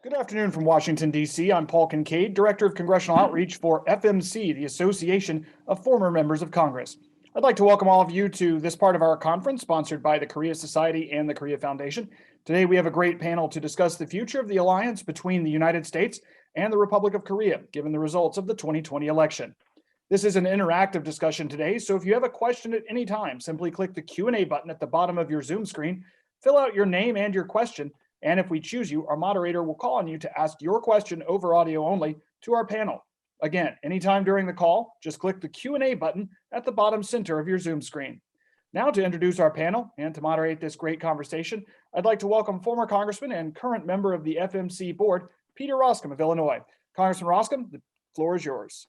Good afternoon from Washington, D.C. I'm Paul Kincaid, Director of Congressional Outreach for FMC, the Association of Former Members of Congress. I'd like to welcome all of you to this part of our conference sponsored by the Korea Society and the Korea Foundation. Today, we have a great panel to discuss the future of the alliance between the United States and the Republic of Korea, given the results of the 2020 election. This is an interactive discussion today, so if you have a question at any time, simply click the Q&A button at the bottom of your Zoom screen, fill out your name and your question, and if we choose you, our moderator will call on you to ask your question over audio only to our panel. Again, anytime during the call, just click the Q&A button at the bottom center of your Zoom screen. Now to introduce our panel and to moderate this great conversation, I'd like to welcome former Congressman and current member of the FMC board, Peter Roskam of Illinois. Congressman Roskam, the floor is yours.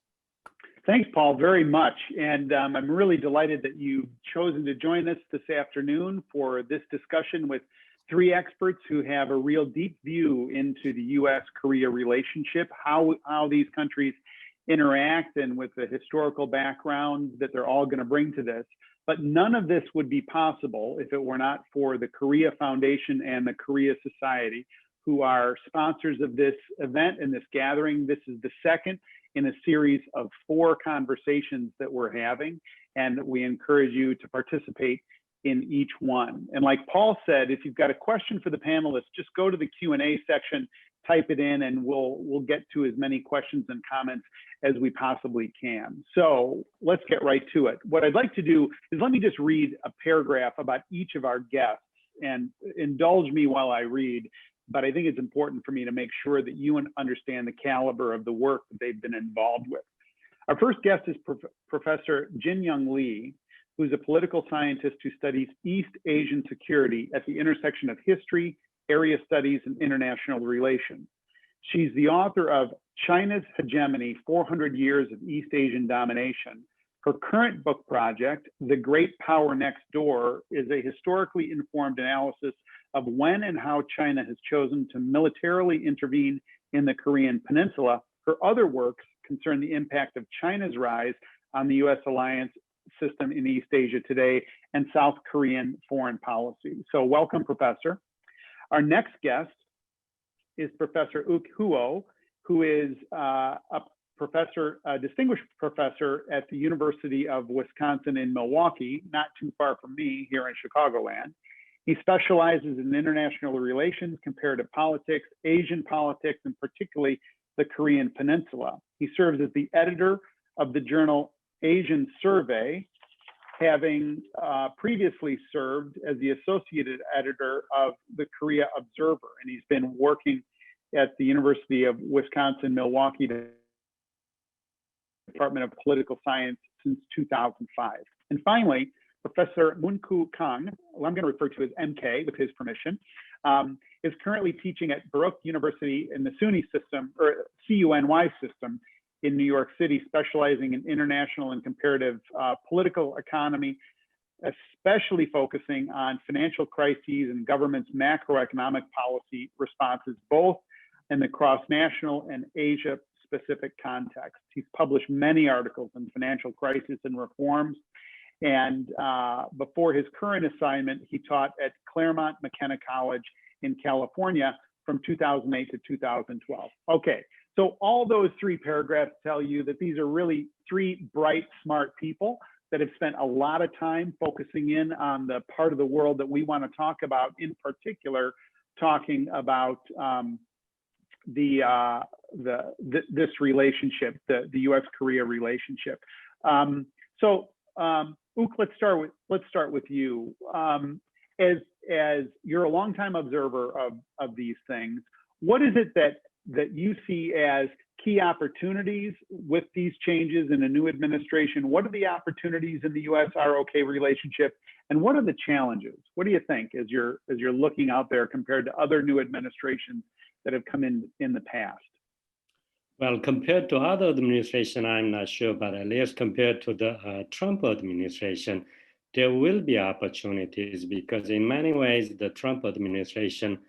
Thanks, Paul, very much. And I'm really delighted that you've chosen to join us this afternoon for this discussion with three experts who have a real deep view into the U.S.-Korea relationship, how these countries interact, and with the historical background that they're all going to bring to this. But none of this would be possible if it were not for the Korea Foundation and the Korea Society, who are sponsors of this event and this gathering. This is the second in a series of 4 conversations that we're having, and we encourage you to participate in each one. And like Paul said, if you've got a question for the panelists, just go to the Q&A section, type it in, and we'll get to as many questions and comments as we possibly can. So let's get right to it. What I'd like to do is let me just read a paragraph about each of our guests, and indulge me while I read, but I think it's important for me to make sure that you understand the caliber of the work that they've been involved with. Our first guest is Professor Jin Young Lee, who's a political scientist who studies East Asian security at the intersection of history, area studies, and international relations. She's the author of China's Hegemony, 400 Years of East Asian Domination. Her current book project, The Great Power Next Door, is a historically informed analysis of when and how China has chosen to militarily intervene in the Korean Peninsula. Her other works concern the impact of China's rise on the U.S. alliance system in East Asia today and South Korean foreign policy. So welcome, Professor. Our next guest is Professor Uk Heo, who is a distinguished professor at the University of Wisconsin-Milwaukee, not too far from me here in Chicagoland. He specializes in international relations, comparative politics, Asian politics, and particularly the Korean Peninsula. He serves as the editor of the journal Asian Survey, having previously served as the associated editor of the Korea Observer, and he's been working at the University of Wisconsin-Milwaukee Department of Political Science since 2005. And finally, Professor Myung-koo Kang, who I'm going to refer to as MK with his permission, is currently teaching at Baruch University in the CUNY system, or CUNY system, in New York City, specializing in international and comparative political economy, especially focusing on financial crises and government's macroeconomic policy responses, both in the cross-national and Asia-specific context. He's published many articles on financial crisis and reforms, and before his current assignment, he taught at Claremont McKenna College in California from 2008 to 2012. Okay. So all those 3 paragraphs tell you that these are really 3 bright, smart people that have spent a lot of time focusing in on the part of the world that we want to talk about, in particular, talking about this relationship, the U.S.-Korea relationship. Uk, let's start with you. As you're a longtime observer of these things, what is it that you see as key opportunities with these changes in a new administration? What are the opportunities in the U.S. ROK relationship, and what are the challenges? What do you think as you're looking out there compared to other new administrations that have come in the past? Well, compared to other administration, I'm not sure, but at least compared to the Trump administration, there will be opportunities, because in many ways, the Trump administration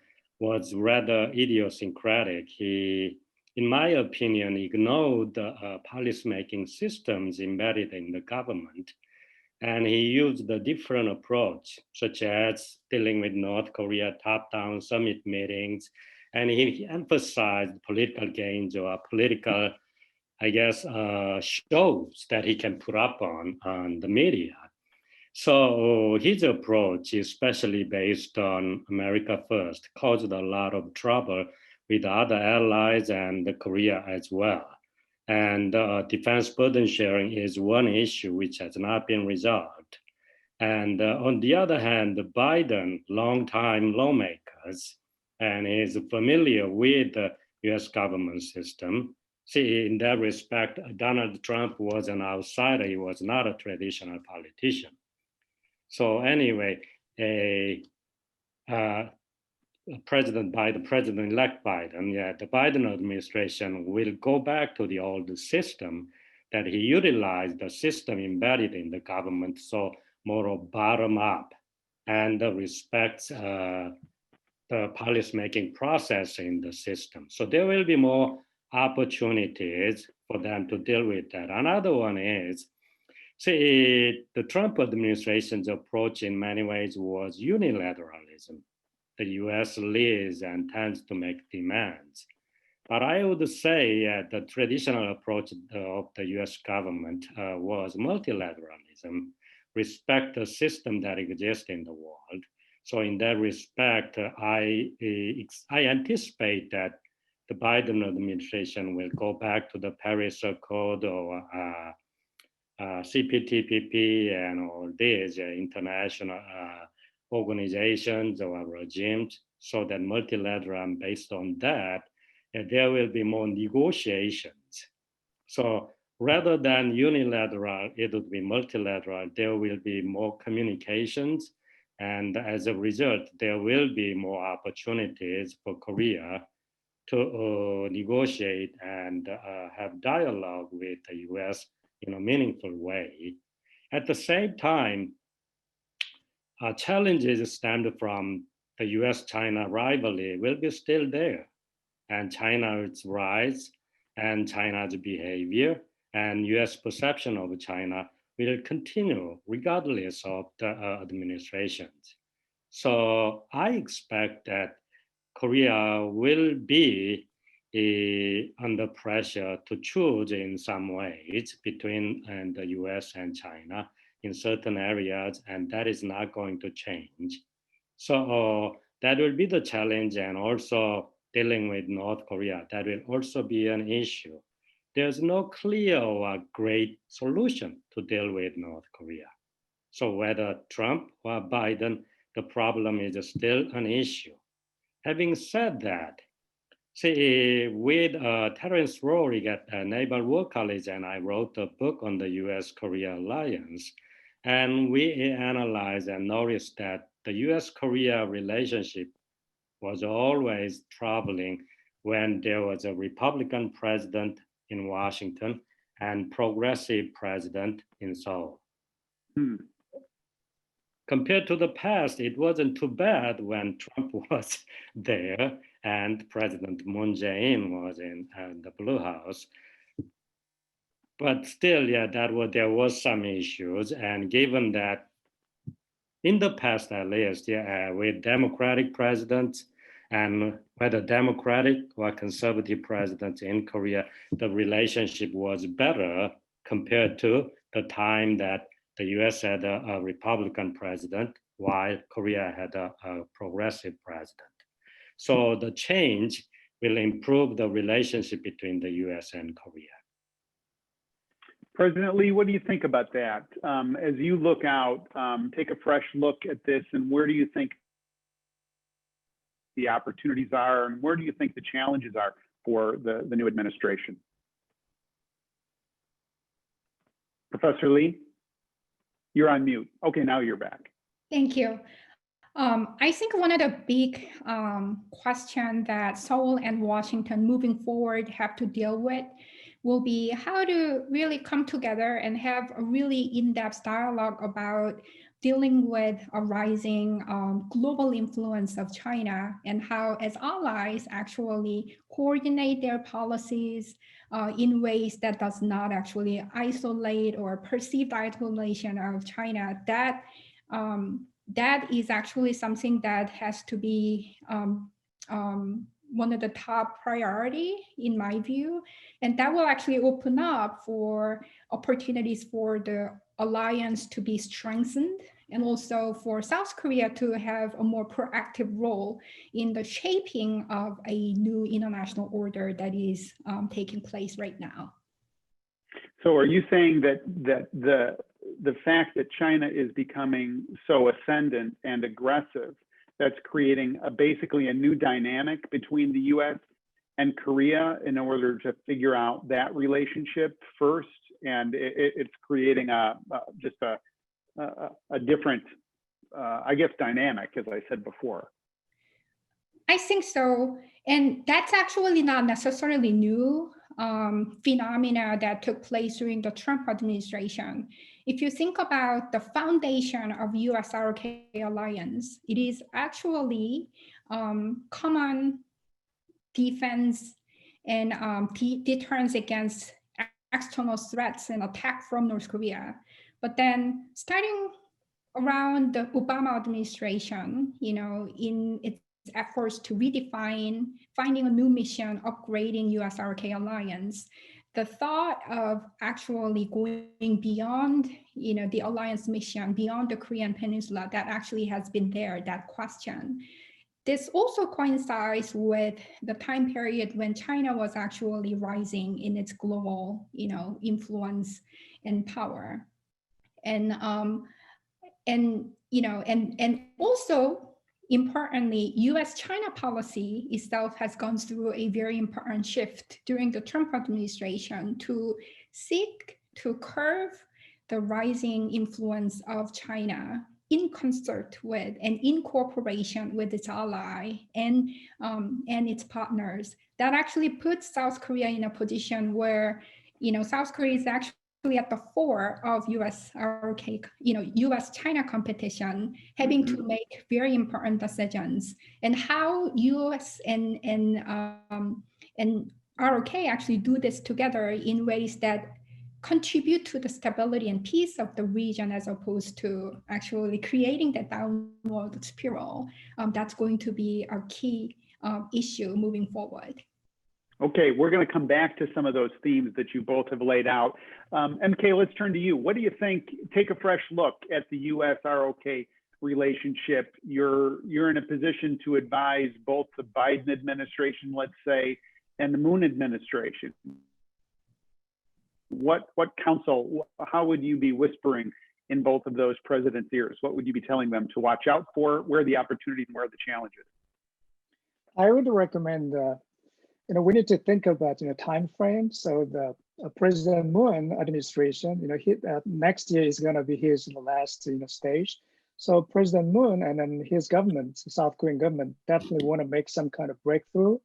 was rather idiosyncratic. He, in my opinion, ignored the policymaking systems embedded in the government. And he used a different approach, such as dealing with North Korea top-down summit meetings and he emphasized political gains or political, I guess, shows that he can put up on the media. So his approach, especially based on America First, caused a lot of trouble with other allies and Korea as well. And defense burden sharing is one issue which has not been resolved. And on the other hand, the Biden, longtime lawmakers, and is familiar with the US government system. See, in that respect, Donald Trump was an outsider. He was not a traditional politician. So anyway, President-elect Biden, the Biden administration will go back to the old system that he utilized, the system embedded in the government, so more of bottom up, and respects the policy-making process in the system. So there will be more opportunities for them to deal with that. Another one is, see, the Trump administration's approach in many ways was unilateralism. The US leads and tends to make demands. But I would say the traditional approach of the US government was multilateralism, respect the system that exists in the world. So in that respect, I anticipate that the Biden administration will go back to the Paris Accord or CPTPP and all these international organizations or regimes, so that multilateral, based on that, there will be more negotiations. So rather than unilateral, it would be multilateral. There will be more communications. And as a result, there will be more opportunities for Korea to negotiate and have dialogue with the US in a meaningful way. At the same time, challenges stemmed from the US-China rivalry will be still there, and China's rise and China's behavior and US perception of China will continue regardless of the administrations. So I expect that Korea will be under pressure to choose in some ways between the US and China in certain areas, and that is not going to change. So that will be the challenge, and also dealing with North Korea, that will also be an issue. There's no clear or great solution to deal with North Korea. So whether Trump or Biden, the problem is still an issue. Having said that, see, with Terence Rory at Naval War College, and I wrote a book on the U.S.-Korea alliance, and we analyzed and noticed that the U.S.-Korea relationship was always troubling when there was a Republican president in Washington and progressive president in Seoul. Compared to the past, it wasn't too bad when Trump was there and President Moon Jae-in was in the Blue House. But still, there was some issues. And given that in the past, at least, with Democratic presidents, and whether Democratic or conservative presidents in Korea, the relationship was better compared to the time that the US had a Republican president, while Korea had a progressive president. So the change will improve the relationship between the US and Korea. President Lee, what do you think about that? As you look out, take a fresh look at this, and where do you think the opportunities are, and where do you think the challenges are for the new administration? Professor Lee, you're on mute. Okay, now you're back. Thank you. I think one of the big questions that Seoul and Washington moving forward have to deal with will be how to really come together and have a really in-depth dialogue about dealing with a rising global influence of China, and how as allies actually coordinate their policies in ways that does not actually isolate or perceived isolation of China. That is actually something that has to be one of the top priority in my view. And that will actually open up for opportunities for the alliance to be strengthened, and also for South Korea to have a more proactive role in the shaping of a new international order that is taking place right now. So are you saying that the fact that China is becoming so ascendant and aggressive, that's creating basically a new dynamic between the U.S. and Korea in order to figure out that relationship first, and it's creating just a different, I guess, dynamic, as I said before? I think so, and that's actually not necessarily new phenomena that took place during the Trump administration. If you think about the foundation of U.S. ROK alliance, it is actually common defense and deterrence against external threats and attack from North Korea. But then starting around the Obama administration, in its efforts to redefine, finding a new mission, upgrading U.S. ROK alliance, the thought of actually going beyond, the alliance mission, beyond the Korean Peninsula, that actually has been there, that question. This also coincides with the time period when China was actually rising in its global, influence and power. And also, importantly, U.S.-China policy itself has gone through a very important shift during the Trump administration to seek to curb the rising influence of China in concert with and in cooperation with its ally and its partners. That actually puts South Korea in a position where, South Korea is actually at the fore of U.S. ROK, U.S.-China competition, having to make very important decisions, and how U.S. and ROK actually do this together in ways that contribute to the stability and peace of the region, as opposed to actually creating that downward spiral. That's going to be a key issue moving forward. Okay, we're going to come back to some of those themes that you both have laid out. MK, let's turn to you. What do you think? Take a fresh look at the U.S. ROK relationship. You're in a position to advise both the Biden administration, let's say, and the Moon administration. What counsel, how would you be whispering in both of those presidents' ears? What would you be telling them to watch out for? Where are the opportunities and where are the challenges? I would recommend, we need to think about, time frame. So the President Moon administration, next year is going to be his last, stage. So President Moon and then his government, the South Korean government, definitely want to make some kind of breakthrough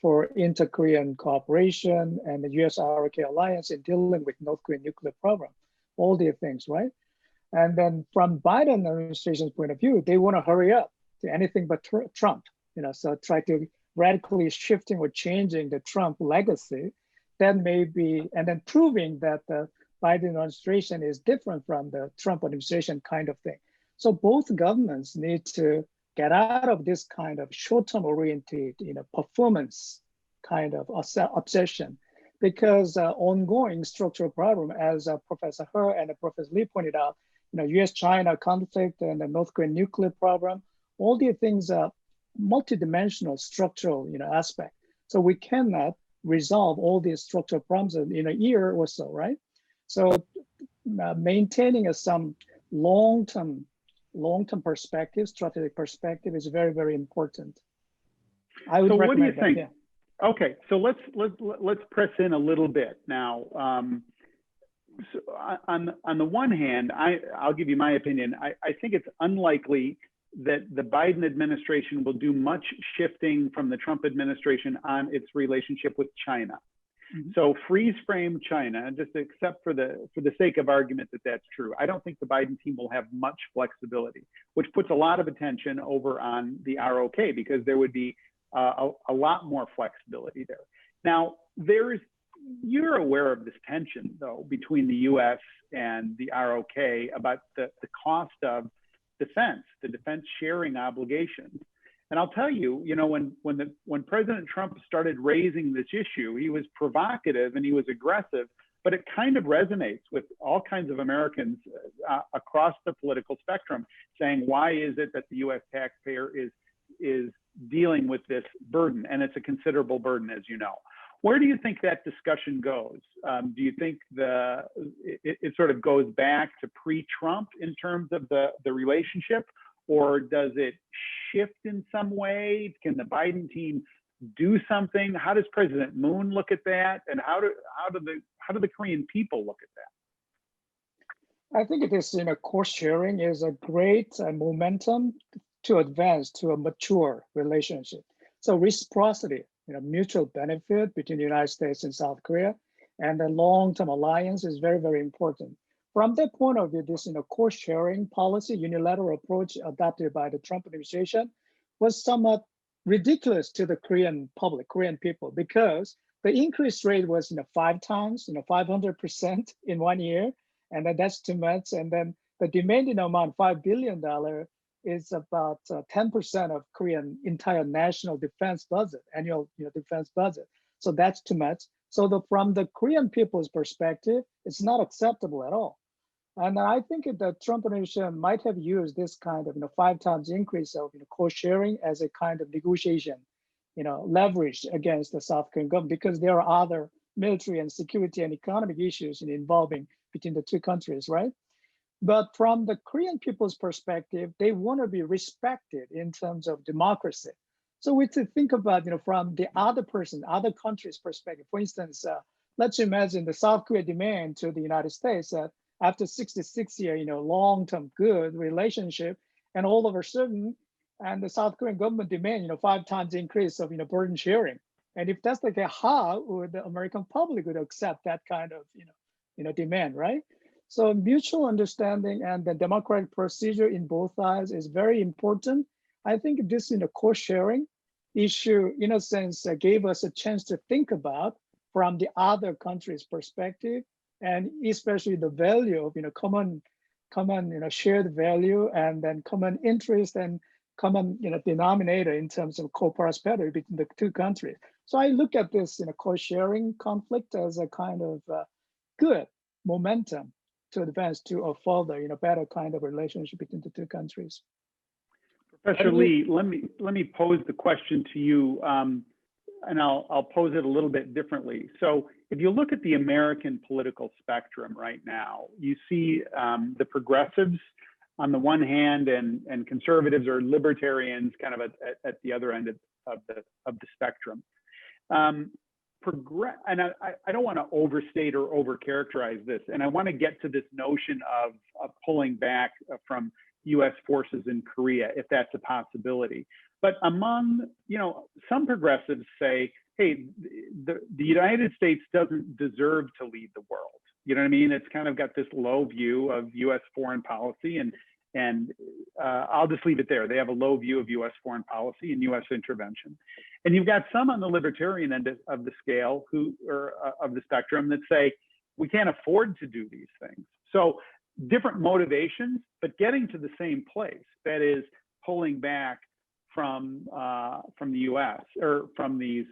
for inter-Korean cooperation and the U.S. ROK alliance in dealing with North Korean nuclear program, all these things, right? And then from Biden administration's point of view, they want to hurry up to anything but Trump, so try to radically shifting or changing the Trump legacy, that may be, and then proving that the Biden administration is different from the Trump administration kind of thing. So both governments need to get out of this kind of short-term oriented, performance kind of obsession, because ongoing structural problem, as Professor He and Professor Lee pointed out, U.S.-China conflict and the North Korean nuclear problem, all these things are multidimensional structural, aspect. So we cannot resolve all these structural problems in a year or so, right? So maintaining some long-term perspective, strategic perspective is very, very important. I would recommend. What do you think? That, yeah. Okay, so let's press in a little bit now. So on the one hand, I'll give you my opinion. I think it's unlikely that the Biden administration will do much shifting from the Trump administration on its relationship with China. Mm-hmm. So freeze frame China, just accept for the sake of argument that that's true. I don't think the Biden team will have much flexibility, which puts a lot of attention over on the ROK, because there would be a lot more flexibility there. Now, you're aware of this tension, though, between the U.S. and the ROK about the cost of defense, the defense sharing obligations. And I'll tell you, when President Trump started raising this issue, he was provocative and he was aggressive, but it kind of resonates with all kinds of Americans across the political spectrum, saying, why is it that the U.S. taxpayer is dealing with this burden? And it's a considerable burden, as you know. Where do you think that discussion goes? Do you think it sort of goes back to pre-Trump in terms of the relationship, or does it shift in some way? Can the Biden team do something? How does President Moon look at that, and how do the Korean people look at that? I think this, course sharing is a great momentum to advance to a mature relationship. So reciprocity, mutual benefit between the United States and South Korea, and the long-term alliance is very, very important. From that point of view, this course sharing policy, unilateral approach adopted by the Trump administration was somewhat ridiculous to the Korean public, Korean people, because the increase rate was 5 times, 500% in 1 year, and that's too much. And then the demanded amount, $5 billion, is about 10% of Korean entire national defense budget, annual defense budget. So that's too much. So from the Korean people's perspective, it's not acceptable at all. And I think the Trump administration might have used this kind of 5 times increase of cost sharing as a kind of negotiation, leverage against the South Korean government, because there are other military and security and economic issues involving between the two countries, right? But from the Korean people's perspective, they want to be respected in terms of democracy. So we to think about, from the other country's perspective. For instance, let's imagine the South Korea demand to the United States that after 66 year, long-term good relationship, and all of a sudden, and the South Korean government demand, 5 times increase of, burden sharing. And if that's the case, how would the American public would accept that kind of, demand, right? So mutual understanding and the democratic procedure in both sides is very important. I think this cost sharing issue, in a sense, gave us a chance to think about from the other country's perspective, and especially the value of common shared value, and then common interest and common denominator in terms of co-prosperity between the two countries. So I look at this cost sharing conflict as a kind of good momentum to advance to a further, better kind of relationship between the two countries. Professor Lee, let me pose the question to you, and I'll pose it a little bit differently. So if you look at the American political spectrum right now, you see the progressives on the one hand, and conservatives or libertarians kind of at the other end of the spectrum. And I don't want to overstate or overcharacterize this, and I want to get to this notion of pulling back from U.S. forces in Korea, if that's a possibility. But among, some progressives say, hey, the United States doesn't deserve to lead the world. You know what I mean? It's kind of got this low view of U.S. foreign policy, and I'll just leave it there. They have a low view of U.S. foreign policy and U.S. intervention. And you've got some on the libertarian end of the scale of the spectrum that say, we can't afford to do these things. So different motivations, but getting to the same place, that is pulling back from the U.S. or from these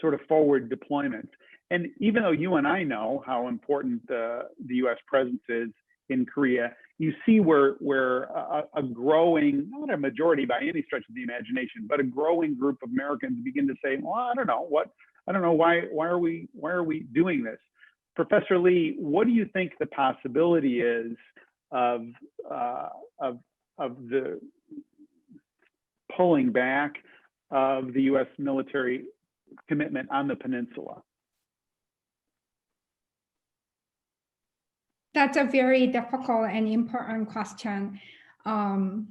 sort of forward deployments. And even though you and I know how important the U.S. presence is in Korea, you see where a growing, not a majority by any stretch of the imagination, but a growing group of Americans begin to say, well, I don't know why are we doing this? Professor Lee, what do you think the possibility is of the pulling back of the U.S. military commitment on the peninsula? That's a very difficult and important question. I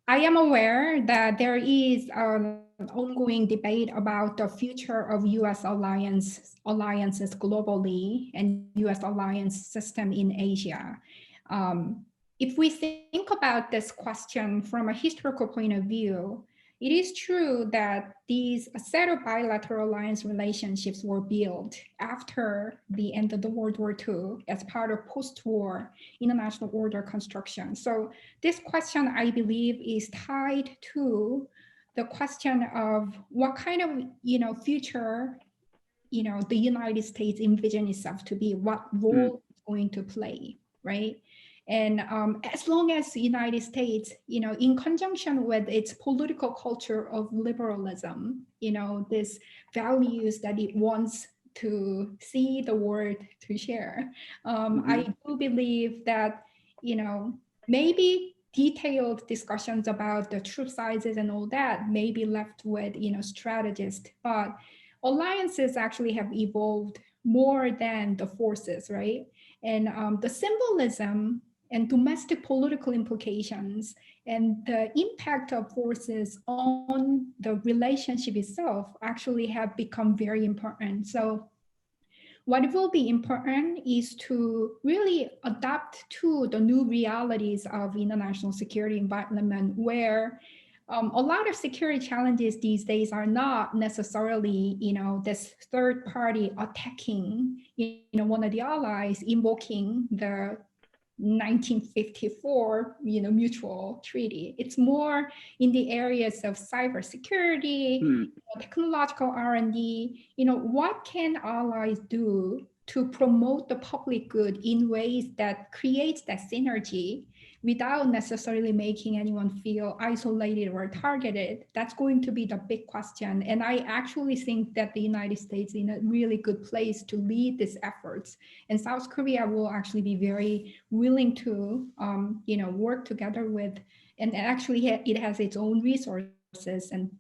am aware that there is an ongoing debate about the future of U.S. alliances globally and U.S. alliance system in Asia. If we think about this question from a historical point of view, it is true that a set of bilateral alliance relationships were built after the end of the World War II as part of post-war international order construction. So this question, I believe, is tied to the question of what kind of future the United States envision itself to be, what role it's going to play, right? And as long as the United States, in conjunction with its political culture of liberalism, these values that it wants to see the world to share, I do believe that, maybe detailed discussions about the troop sizes and all that may be left with, strategists, but alliances actually have evolved more than the forces, right? And the symbolism and domestic political implications and the impact of forces on the relationship itself actually have become very important. So what will be important is to really adapt to the new realities of international security environment, where a lot of security challenges these days are not necessarily, this third party attacking, one of the allies, invoking the 1954, mutual treaty. It's more in the areas of cybersecurity, technological R&D. What can allies do to promote the public good in ways that creates that synergy without necessarily making anyone feel isolated or targeted? That's going to be the big question. And I actually think that the United States is in a really good place to lead these efforts. And South Korea will actually be very willing to, work together with, and actually it has its own resources and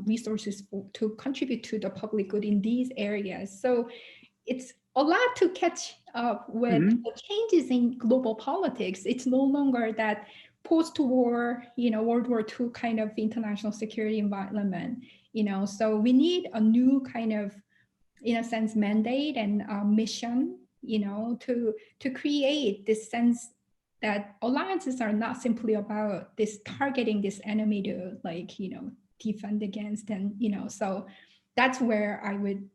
resources to contribute to the public good in these areas. So it's a lot to catch up with the changes in global politics. It's no longer that post-war, World War II kind of international security environment, so we need a new kind of, in a sense, mandate and mission, to create this sense that alliances are not simply about this targeting this enemy to defend against, and, so that's where I would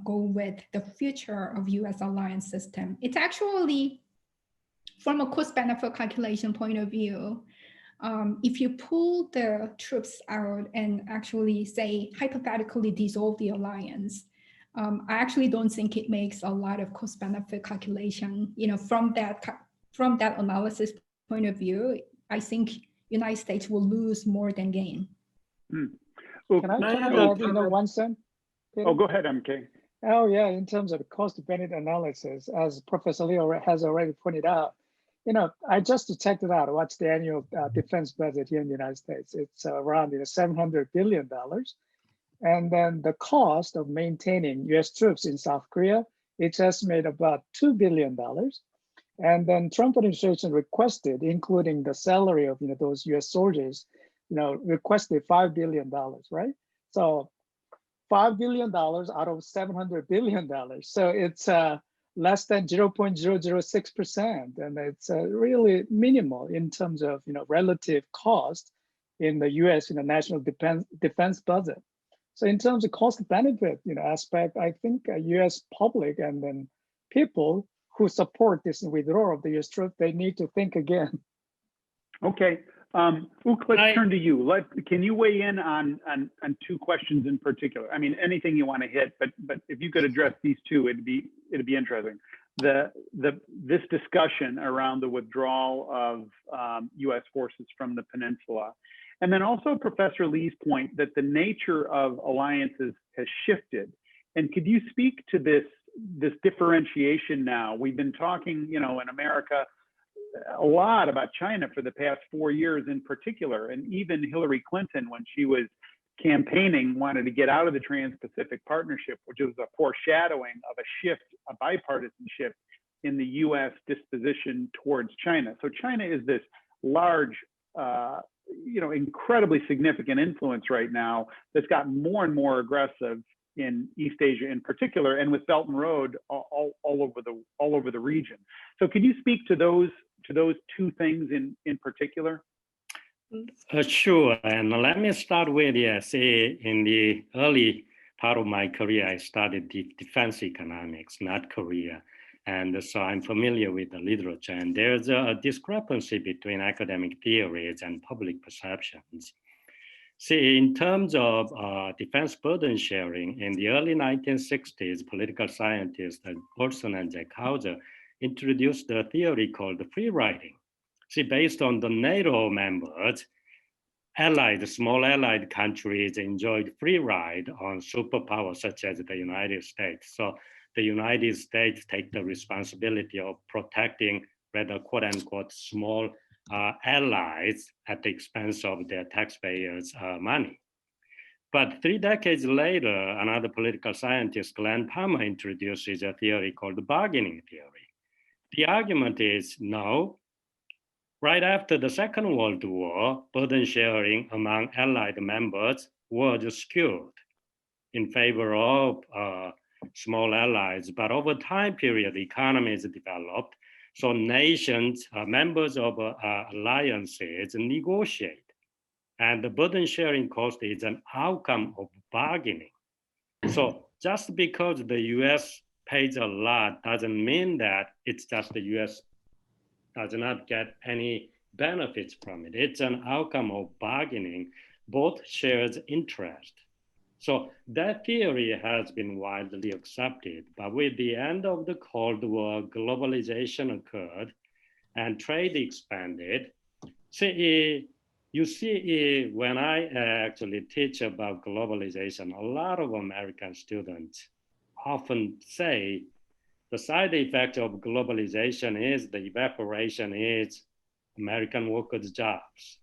go with the future of U.S. alliance system. It's actually, from a cost-benefit calculation point of view, if you pull the troops out and actually say, hypothetically dissolve the alliance, I actually don't think it makes a lot of cost-benefit calculation. From that analysis point of view, I think United States will lose more than gain. Can I add, 1 cent? Oh, go ahead, MK. Oh, yeah, in terms of the cost-benefit analysis, as Professor Lee has already pointed out, I just checked it out. What's the annual defense budget here in the United States? It's around $700 billion. And then the cost of maintaining US troops in South Korea, it's estimated about $2 billion. And then Trump administration requested, including the salary of those US soldiers, requested $5 billion, right? So $5 billion out of $700 billion. So it's less than 0.006%. And it's really minimal in terms of relative cost in the US national defense budget. So in terms of cost benefit aspect, I think US public and then people who support this withdrawal of the US troops, they need to think again. Okay. Uk, let's turn to you. Can you weigh in on 2 questions in particular? I mean, anything you want to hit, but if you could address these 2, it'd be interesting. This discussion around the withdrawal of U.S. forces from the peninsula, and then also Professor Lee's point that the nature of alliances has shifted. And could you speak to this differentiation now? We've been talking, in America, a lot about China for the past 4 years in particular, and even Hillary Clinton, when she was campaigning, wanted to get out of the Trans-Pacific Partnership, which was a foreshadowing of a shift, a bipartisan shift in the U.S. disposition towards China. So China is this large, incredibly significant influence right now that's gotten more and more aggressive in East Asia in particular, and with Belt and Road all over the region. So can you speak to those 2 things in particular? Sure, and let me start with, say, in the early part of my career, I studied defense economics, not Korea. And so I'm familiar with the literature, and there's a discrepancy between academic theories and public perceptions. See, in terms of defense burden sharing, in the early 1960s, political scientists like Olson and Jack Hauser introduced a theory called free riding. See, based on the NATO members, small allied countries enjoyed free ride on superpowers such as the United States. So the United States take the responsibility of protecting rather quote unquote small allies at the expense of their taxpayers' money. But 3 decades later, another political scientist, Glenn Palmer, introduces a theory called the bargaining theory. The argument is no. Right after the Second World War, burden sharing among Allied members was skewed in favor of small allies. But over time period, economies developed, so nations, members of alliances negotiate. And the burden sharing cost is an outcome of bargaining. So just because the US pays a lot doesn't mean that it's just the US does not get any benefits from it. It's an outcome of bargaining, both shares interest. So that theory has been widely accepted, but with the end of the Cold War, globalization occurred and trade expanded. You see, when I actually teach about globalization, a lot of American students often say the side effect of globalization is the evaporation is American workers' jobs.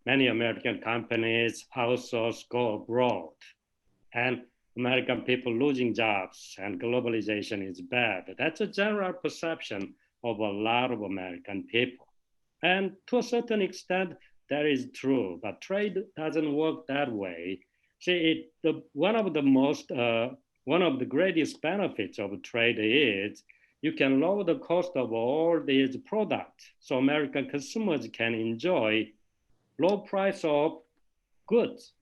Many American companies outsource, go abroad, and American people losing jobs, and globalization is bad. That's a general perception of a lot of American people. And to a certain extent, that is true, but trade doesn't work that way. See, one of the greatest benefits of trade is you can lower the cost of all these products. So American consumers can enjoy low price of goods.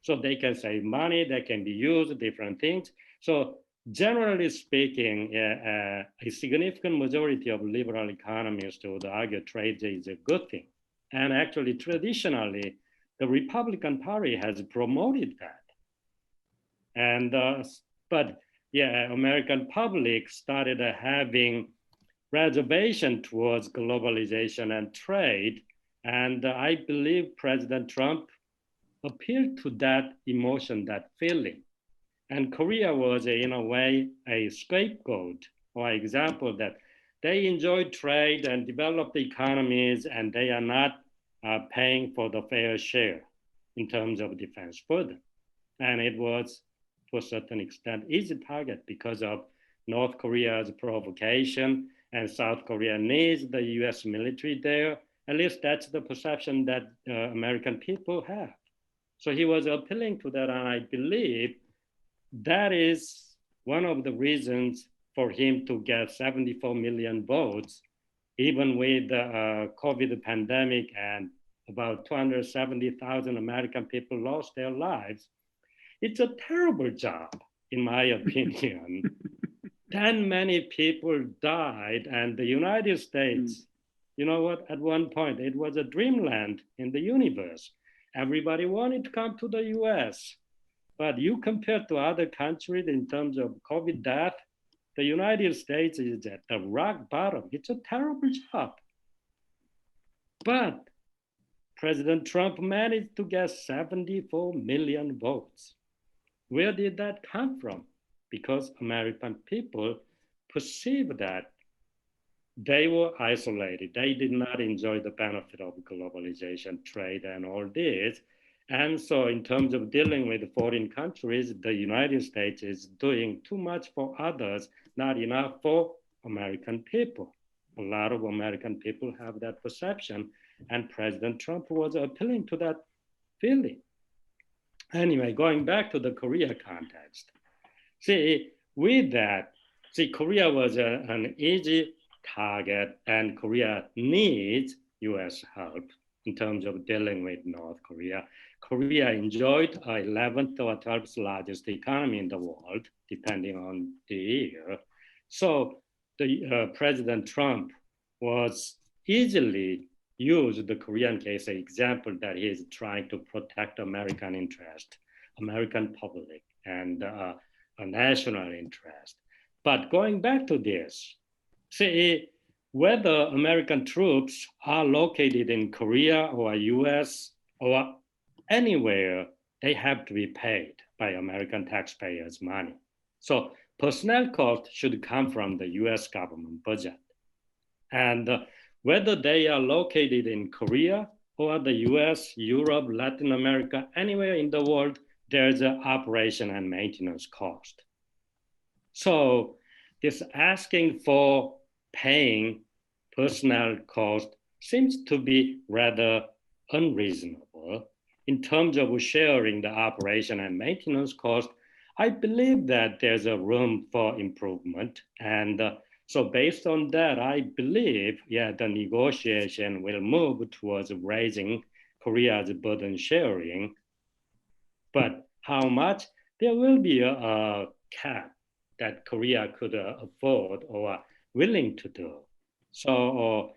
So they can save money, they can be used, different things. So generally speaking, a significant majority of liberal economists would argue trade is a good thing. And actually, traditionally, the Republican Party has promoted that. And American public started having reservation towards globalization and trade. And I believe President Trump appealed to that emotion, that feeling. And Korea was, in a way, a scapegoat or example that they enjoyed trade and developed economies, and they are not paying for the fair share in terms of defense burden. And it was, to a certain extent, easy target because of North Korea's provocation, and South Korea needs the US military there. At least that's the perception that American people have. So he was appealing to that, and I believe that is one of the reasons for him to get 74 million votes, even with the COVID pandemic and about 270,000 American people lost their lives. It's a terrible job, in my opinion. That many people died, and the United States, you know what, at one point, it was a dreamland in the universe. Everybody wanted to come to the US. But you compare to other countries in terms of COVID death, the United States is at the rock bottom. It's a terrible job. But President Trump managed to get 74 million votes. Where did that come from? Because American people perceived that they were isolated. They did not enjoy the benefit of globalization, trade, and all this. And so in terms of dealing with foreign countries, the United States is doing too much for others, not enough for American people. A lot of American people have that perception, and President Trump was appealing to that feeling. Anyway, going back to the Korea context. With that, Korea was an easy target, and Korea needs US help. in terms of dealing with North Korea. Korea enjoyed 11th or 12th largest economy in the world, depending on the year. So the President Trump was easily used the Korean case as an example that he is trying to protect American interest, American public, and a national interest. But going back to this, see, whether American troops are located in Korea or US or anywhere, they have to be paid by American taxpayers' money. So personnel costs should come from the US government budget. And whether they are located in Korea or the US, Europe, Latin America, anywhere in the world, there's an operation and maintenance cost. So this asking for paying personnel cost seems to be rather unreasonable. In terms of sharing the operation and maintenance cost, I believe that there's a room for improvement. And so based on that, I believe, the negotiation will move towards raising Korea's burden sharing. But how much? There will be a cap that Korea could afford or willing to do. So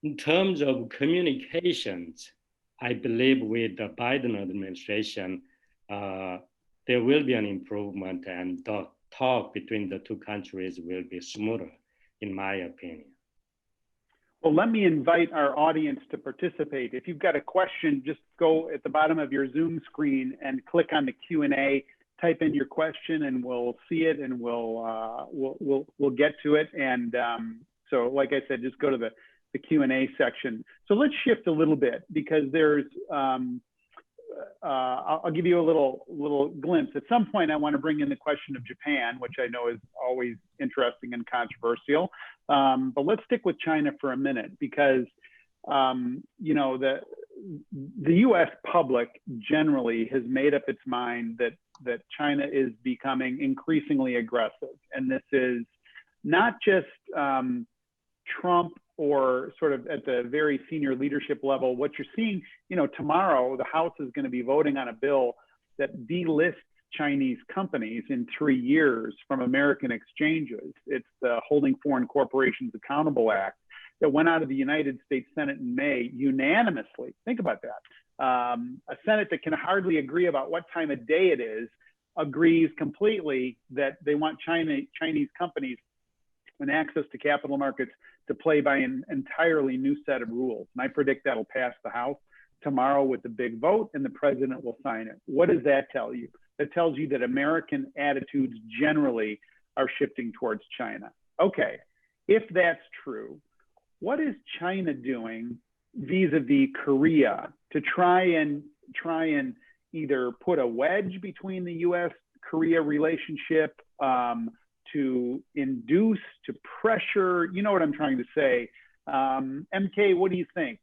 in terms of communications, I believe with the Biden administration, there will be an improvement and the talk between the two countries will be smoother, in my opinion. Well, let me invite our audience to participate. If you've got a question, just go at the bottom of your Zoom screen and click on the Q&A, type in your question and we'll see it and we'll get to it. And so like I said, just go to the Q&A section. So let's shift a little bit because there's, I'll give you a little glimpse. At some point, I want to bring in the question of Japan, which I know is always interesting and controversial. But let's stick with China for a minute because, you know, the U.S. public generally has made up its mind that China is becoming increasingly aggressive. And this is not just Trump or sort of at the very senior leadership level. What you're seeing, you know, tomorrow, the House is going to be voting on a bill that delists Chinese companies in 3 years from American exchanges. It's the Holding Foreign Corporations Accountable Act that went out of the United States Senate in May unanimously. Think about that. A Senate that can hardly agree about what time of day it is agrees completely that they want Chinese companies and access to capital markets to play by an entirely new set of rules. And I predict that'll pass the House tomorrow with the big vote and the president will sign it. What does that tell you? That tells you that American attitudes generally are shifting towards China. Okay, if that's true, what is China doing vis-a-vis Korea to try and either put a wedge between the U.S.-Korea relationship, to induce, to pressure, you know what I'm trying to say. MK, what do you think?